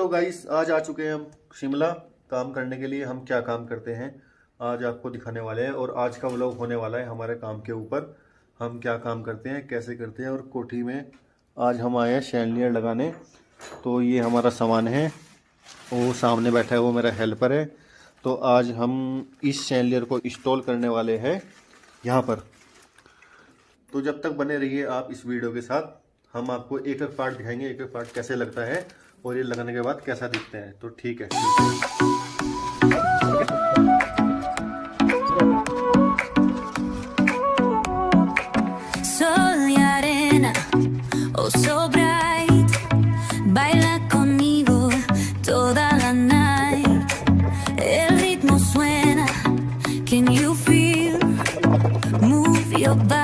Hello guys, आज आ चुके हैं हम शिमला काम करने के लिए। हम क्या काम करते हैं आज आपको दिखाने वाले हैं, और आज का व्लॉग होने वाला है हमारे काम के ऊपर। हम क्या काम करते हैं, कैसे करते हैं, और कोठी में आज हम आए हैं शैंडलियर लगाने। तो ये हमारा सामान है, वो सामने बैठा है, वो मेरा हेल्पर है। तो आज हम इस शैंडलियर को इंस्टॉल करने वाले हैं यहाँ पर। तो जब तक बने रहिए आप इस वीडियो के साथ। हम आपको एक एक पार्ट दिखाएंगे, एक एक पार्ट कैसे लगता है और ये लगाने के बाद कैसा दिखते हैं। तो ठीक है। Sol y arena, oh so bright, baila conmigo toda la night. El ritmo suena, can you feel? Move your body.